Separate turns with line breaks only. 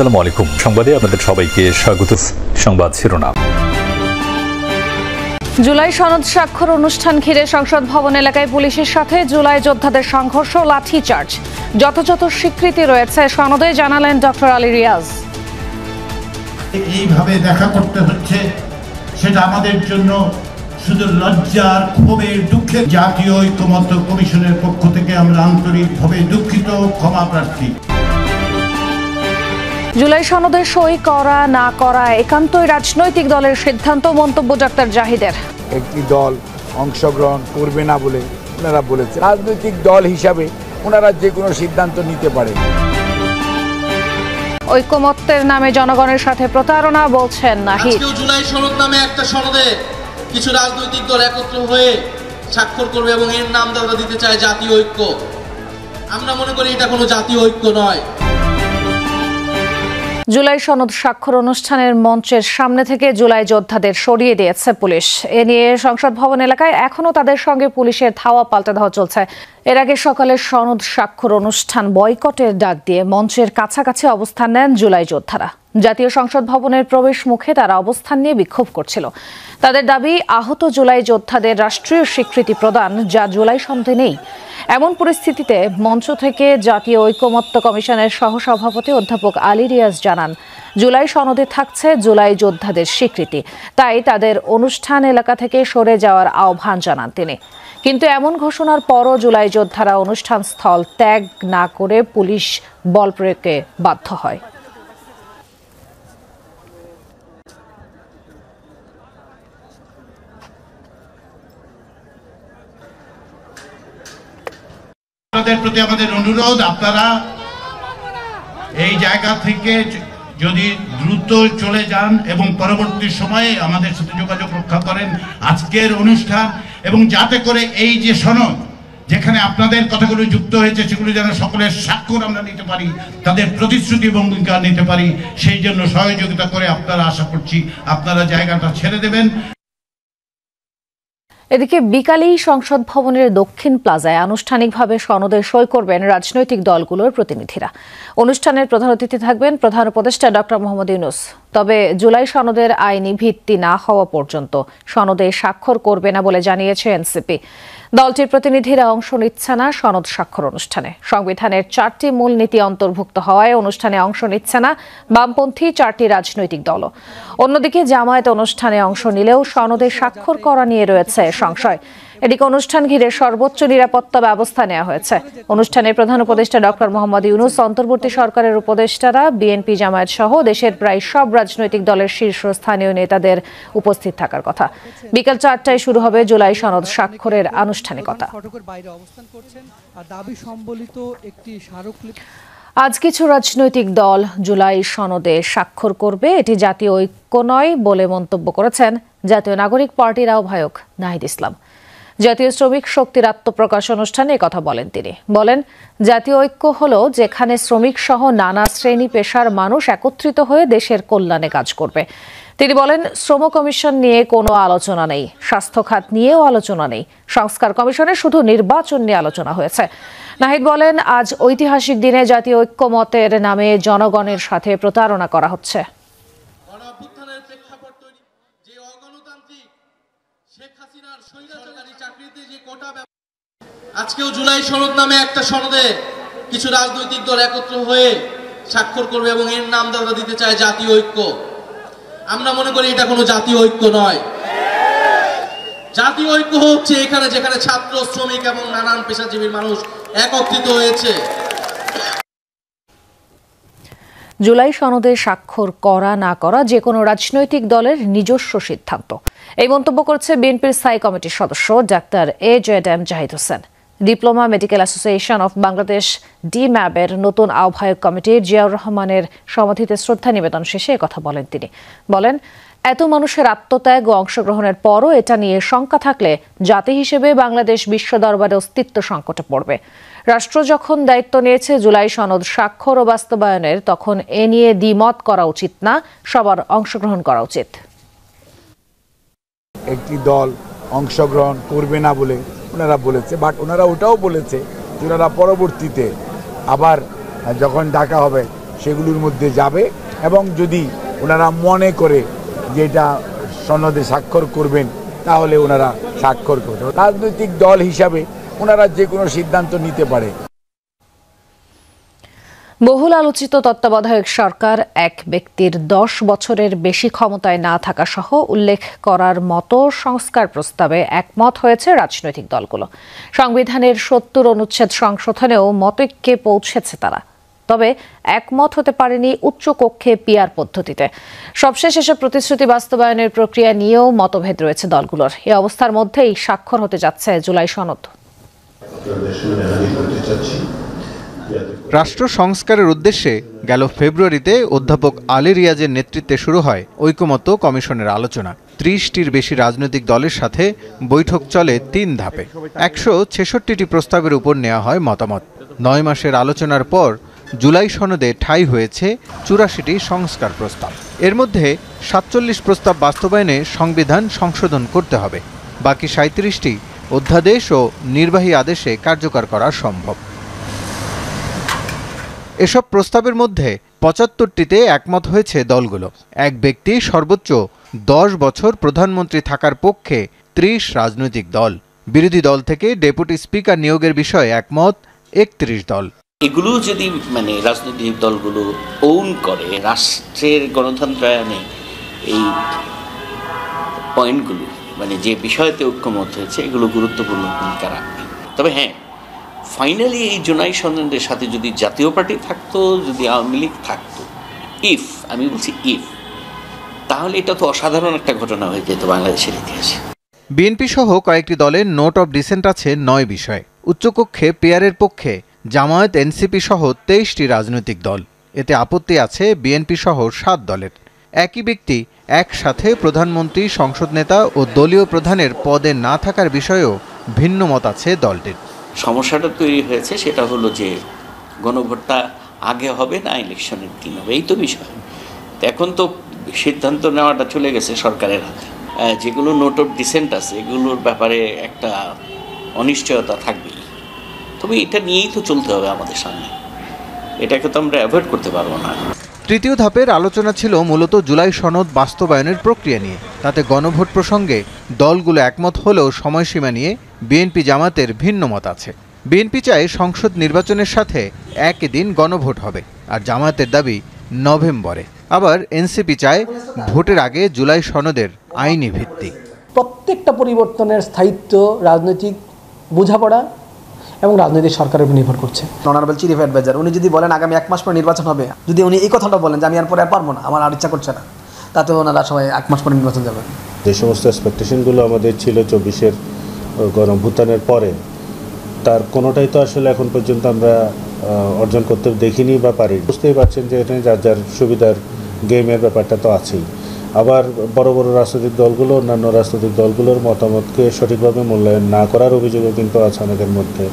আসসালামু আলাইকুম। সংবাদে আপনাদের সবাইকে স্বাগত। সংবাদ শিরোনাম।
জুলাই সনদ স্বাক্ষর অনুষ্ঠান ঘিরে সংসদ ভবন এলাকায় পুলিশের সাথে জুলাই যোদ্ধাদের সংঘর্ষ, লাঠিচার্জ। যথাযথ স্বীকৃতি রয়েছে সনদে, জানালেন ডক্টর আলী রিয়াজ।
এইভাবে দেখা করতে হচ্ছে সেটা আমাদের জন্য শুধু লজ্জার, ক্ষোভের, দুঃখের। জাতীয় ঐক্যমত্য কমিশনের পক্ষ থেকে আমরা আন্তরিকভাবে দুঃখিত, ক্ষমা প্রার্থী।
জুলাই সনদে সই করা না করা একান্তই রাজনৈতিক দলের সিদ্ধান্ত, মন্তব্য ডাক্তার জাহিদের।
একটি দল অংশগ্রহণ করবে না বলে ওনারা বলেছে। রাজনৈতিক দল হিসাবে ওনারা যে কোনো সিদ্ধান্ত নিতে পারে।
ঐক্যমত্যের নামে জনগণের সাথে প্রতারণা, বলছেন নাহিদ।
জুলাই সনদ নামে একটা সনদে কিছু রাজনৈতিক দল একত্র হয়ে স্বাক্ষর করবে এবং এর নাম তারা দিতে চায় জাতীয় ঐক্য। আমরা মনে করি এটা কোনো জাতীয় ঐক্য নয়।
জুলাই সনদ স্বাক্ষর অনুষ্ঠানের মঞ্চের সামনে থেকে জুলাই যোদ্ধাদের সরিয়ে দিয়েছে পুলিশ। এ নিয়ে সংসদ ভবন এলাকায় এখনও তাদের সঙ্গে পুলিশের ধাওয়া পাল্টা ধাওয়া চলছে। এর আগে সকালে সনদ স্বাক্ষর অনুষ্ঠান বয়কটের ডাক দিয়ে মঞ্চের কাছাকাছি অবস্থান নেন জুলাই যোদ্ধারা। জাতীয় সংসদ ভবনের প্রবেশ মুখে তারা অবস্থান নিয়ে বিক্ষোভ করছিল। তাদের দাবি, আহত জুলাই যোদ্ধাদের রাষ্ট্রীয় স্বীকৃতি প্রদান, যা জুলাই সনদে নেই। এমন পরিস্থিতিতে মঞ্চ থেকে জাতীয় ঐক্যমত্য কমিশনের সহসভাপতি অধ্যাপক আলী রিয়াজ জানান, জুলাই সনদে থাকছে জুলাই যোদ্ধাদের স্বীকৃতি, তাই তাদের অনুষ্ঠান এলাকা থেকে সরে যাওয়ার আহ্বান জানান তিনি। কিন্তু এমন ঘোষণার পরও জুলাই যোদ্ধারা অনুষ্ঠান স্থল ত্যাগ না করে পুলিশ বল প্রয়োগে বাধ্য হয়।
আপনাদের প্রতি আমাদের অনুরোধ, আপনারা এই জায়গা থেকে যদি দ্রুত চলে যান এবং পরবর্তী সময়ে আমাদের সাথে যোগাযোগ রক্ষা করেন আজকের অনুষ্ঠান, এবং যাতে করে এই যে সনদ যেখানে আপনাদের কথাগুলো যুক্ত হয়েছে সেগুলো যেন সকলের স্বাক্ষর আমরা নিতে পারি, তাদের প্রতিশ্রুতি এবং অঙ্গীকার নিতে পারি, সেই জন্য সহযোগিতা করে আপনারা, আশা করছি আপনারা জায়গাটা ছেড়ে দেবেন।
এদিকে বিকালেই সংসদ ভবনের দক্ষিণ প্লাজায় আনুষ্ঠানিকভাবে সনদে সই করবেন রাজনৈতিক দলগুলোর প্রতিনিধিরা। অনুষ্ঠানের প্রধান অতিথি থাকবেন প্রধান উপদেষ্টা ডক্টর মোহাম্মদ ইউনূস। তবে জুলাই সনদের আইনি ভিত্তি না হওয়া পর্যন্ত সনদে স্বাক্ষর করবে না বলে জানিয়েছে এনসিপি। দলটির প্রতিনিধিরা অংশ নিচ্ছে না সনদ স্বাক্ষর অনুষ্ঠানে। সংবিধানের 4টি মূলনীতি অন্তর্ভুক্ত হওয়ায় অনুষ্ঠানে অংশ নিচ্ছে না বামপন্থী 4টি রাজনৈতিক দলও। অন্যদিকে জামায়াত অনুষ্ঠানে অংশ নিলেও সনদে স্বাক্ষর করা নিয়ে রয়েছে সংশয়। এদিকে অনুষ্ঠান ঘিরে সর্বোচ্চ নিরাপত্তা ব্যবস্থা নেওয়া হয়েছে। অনুষ্ঠানের প্রধান উপদেষ্টা ডক্টর মোহাম্মদ ইউনূস, অন্তর্বর্তী সরকারের উপদেষ্টারা, বিএনপি, জামায়াত সহ দেশের প্রায় সব রাজনৈতিক দলের শীর্ষস্থানীয় নেতাদের উপস্থিত থাকার কথা। বিকেল 4টায় শুরু হবে জুলাই সনদ স্বাক্ষরের আনুষ্ঠানিকতা। আজ কিছু রাজনৈতিক দল জুলাই সনদে স্বাক্ষর করবে, এটি জাতীয় ঐক্য নয় বলে মন্তব্য করেছেন জাতীয় নাগরিক পার্টির আহ্বায়ক নাহিদ ইসলাম। জাতীয় শ্রমিক শক্তির আত্মপ্রকাশ অনুষ্ঠানে কথা বলেন তিনি। বলেন, জাতীয় ঐক্য হলো যেখানে শ্রমিক সহ নানা শ্রেণী পেশার মানুষ একত্রিত হয়ে দেশের কল্যাণে কাজ করবে। তিনি বলেন, শ্রম কমিশন নিয়ে কোনো আলোচনা নেই, স্বাস্থ্য খাত নিয়েও আলোচনা নেই, সংস্কার কমিশনে শুধু নির্বাচন নিয়ে আলোচনা হয়েছে। নাহিদ বলেন, আজ ঐতিহাসিক দিনে জাতীয় ঐক্যমতের নামে জনগণের সাথে প্রতারণা করা হচ্ছে।
আজকেও জুলাই সনদ নামে একটা সনদে কিছু রাজনৈতিক দল একত্র হয়ে স্বাক্ষর করবে এবং এর নাম তারা দিতে চায় জাতীয় ঐক্য। আমরা মনে করি এটা কোনো জাতীয় ঐক্য নয়। জাতীয় ঐক্য হচ্ছে এখানে যেখানে ছাত্র, শ্রমিক এবং নানান পেশাজীবীর মানুষ একত্রিত হয়েছে।
জুলাই সনদে স্বাক্ষর করা না করা যে কোনো রাজনৈতিক দলের নিজস্ব সিদ্ধান্ত, এই মন্তব্য করছে বিএনপির স্থায়ী কমিটির সদস্য doctor AJM Zahid Hossain. Diploma medical association of Bangladesh DMAB-এর নতুন আহ্বায়ক কমিটি জিয়াউর রহমানের সমাধিতে শ্রদ্ধা নিবেদন শেষে কথা বলেন তিনি। বলেন, এত মানুষের আত্মত্যাগ ও অংশগ্রহণের পরও এটা নিয়ে শঙ্কা থাকলে জাতি হিসেবে বাংলাদেশ বিশ্ব দরবারে অস্তিত্ব সংকটে পড়বে। রাষ্ট্র যখন দায়িত্ব নিয়েছে জুলাই সনদ স্বাক্ষর ও বাস্তবায়নের, তখন এ নিয়ে দ্বিমত করা উচিত না, সবার অংশগ্রহণ করা উচিত।
একটি দল অংশগ্রহণ করবে না বলে ওনারা বলেছে, বাট ওনারা ওটাও বলেছে যে ওনারা পরবর্তীতে আবার যখন ডাকা হবে সেগুলোর মধ্যে যাবে এবং যদি ওনারা মনে করে যে এটা সনদে স্বাক্ষর করবেন তাহলে ওনারা স্বাক্ষর করবে। রাজনৈতিক দল হিসাবে ওনারা যে কোনো সিদ্ধান্ত নিতে পারে।
বহুল আলোচিত তত্ত্বাবধায়ক সরকার এক ব্যক্তির 10 বছরের বেশি ক্ষমতায় না থাকা সহ উল্লেখ করার মতো সংস্কার প্রস্তাবে একমত হয়েছে রাজনৈতিক দলগুলো। সংবিধানের 70 অনুচ্ছেদ সংশোধনেও মতৈক্যে পৌঁছেছে তারা। তবে একমত হতে পারেনি উচ্চকক্ষে পিআর পদ্ধতিতে। সবশেষ এসব প্রতিশ্রুতি বাস্তবায়নের প্রক্রিয়া নিয়েও মতভেদ রয়েছে দলগুলোর। এই অবস্থার মধ্যেই স্বাক্ষর হতে যাচ্ছে জুলাই সনদ।
রাষ্ট্র সংস্কারের উদ্দেশ্যে গেল ফেব্রুয়ারিতে অধ্যাপক আলী রিয়াজের নেতৃত্বে শুরু হয় ঐকমত্য কমিশনের আলোচনা। 30টির বেশি রাজনৈতিক দলের সাথে বৈঠক চলে 3 ধাপে। 166টি প্রস্তাবের উপর নেওয়া হয় মতামত। 9 মাসের আলোচনার পর জুলাই সনদে ঠাঁই হয়েছে 84টি সংস্কার প্রস্তাব। এর মধ্যে 47 প্রস্তাব বাস্তবায়নে সংবিধান সংশোধন করতে হবে। বাকি 37টি অধ্যাদেশ ও নির্বাহী আদেশে কার্যকর করা সম্ভব। এসব প্রস্তাবের মধ্যে 75টিতে একমত হয়েছে দলগুলো। এক ব্যক্তি সর্বোচ্চ 10 বছর প্রধানমন্ত্রী থাকার পক্ষে 30 রাজনৈতিক দল। বিরোধী দল থেকে ডেপুটি স্পিকার নিয়োগের বিষয়ে একমত 31 দল।
এগুলো যদি রাজনৈতিক দলগুলো ওন করে রাষ্ট্রের গণতন্ত্রায়নে এই পয়েন্টগুলো যে বিষয়তে ঐক্যমত হয়েছে এগুলো গুরুত্বপূর্ণ ভূমিকা রাখবে। তবে হ্যাঁ, ফাইনালি এই জুলাই সনদের সাথে যদি জাতীয় পার্টি থাকতো, যদি আওয়ামী লীগ থাকতো, আমি বলছি ইফ, তাহলে এটা তো অসাধারণ একটা ঘটনা হয়ে যেত বাংলাদেশের ইতিহাসে।
বিএনপি সহ কয়েকটি দলের নোট অফ ডিসেন্ট আছে 9 বিষয়ে। উচ্চকক্ষে পিআরের পক্ষে জামায়াত, এনসিপি সহ 23টি রাজনৈতিক দল। এতে আপত্তি আছে বিএনপি সহ 7 দলের। একই ব্যক্তি একসাথে প্রধানমন্ত্রী, সংসদ নেতা ও দলীয় প্রধানের পদে না থাকার বিষয়েও ভিন্ন মত আছে দলটির।
সমস্যাটা তৈরি হয়েছে সেটা হলো যে গণভোটটা আগে হবে না ইলেকশনের দিন হবে, এই তো বিষয়। এখন তো সিদ্ধান্ত নেওয়াটা চলে গেছে সরকারের হাতে। যেগুলো নোট অফ ডিসেন্ট আছে এগুলোর ব্যাপারে একটা অনিশ্চয়তা থাকবেই। তবে এটা নিয়েই তো চলতে হবে আমাদের সামনে, এটাকে তো আমরা অ্যাভয়েড করতে পারবো না।
তৃতীয় ধাপের আলোচনা ছিল মূলত জুলাই সনদ বাস্তবায়নের প্রক্রিয়া নিয়ে। তাতে গণভোট প্রসঙ্গে দলগুলো একমত হলেও সময়সীমা নিয়ে বিএনপি জামাতের ভিন্ন মত আছে। বিএনপি চায় সংসদ নির্বাচনের সাথে একই দিন গণভোট হবে, আর জামায়াতের দাবি নভেম্বরে। আবার এনসিপি চায় ভোটের আগে জুলাই সনদের আইনি ভিত্তি।
প্রত্যেকটা পরিবর্তনের স্থায়িত্ব রাজনৈতিক বোঝাপড়া এবং রাজনৈতিক সরকারের উপর নির্ভর করছে। অনারেবল চিফ অ্যাডভাইজার উনি যদি বলেন আগামী 1 মাস পরে নির্বাচন হবে, যদি উনি এই কথাটা বলেন যে আমি আর পরে আর পারবো না, আমার আর ইচ্ছা করছে না, তাতে ওনারা সবাই 1 মাস পরে নির্বাচন যাবেন।
যে সমস্ত এক্সপেকটেশনগুলো আমাদের ছিল 24-এর গণঅভ্যুত্থানের পরে, তার কোনোটাই তো আসলে এখন পর্যন্ত আমরা অর্জন করতে দেখিনি বা পারি। বুঝতেই পারছেন যে এখানে যার যার সুবিধার গেমের ব্যাপারটা তো আছেই। আবার বড় বড় রাজনৈতিক দলগুলো অন্যান্য রাজনৈতিক দলগুলোর মতামতকে সঠিকভাবে মূল্যায়ন না করার অভিযোগও কিন্তু আছে অনেকের মধ্যে।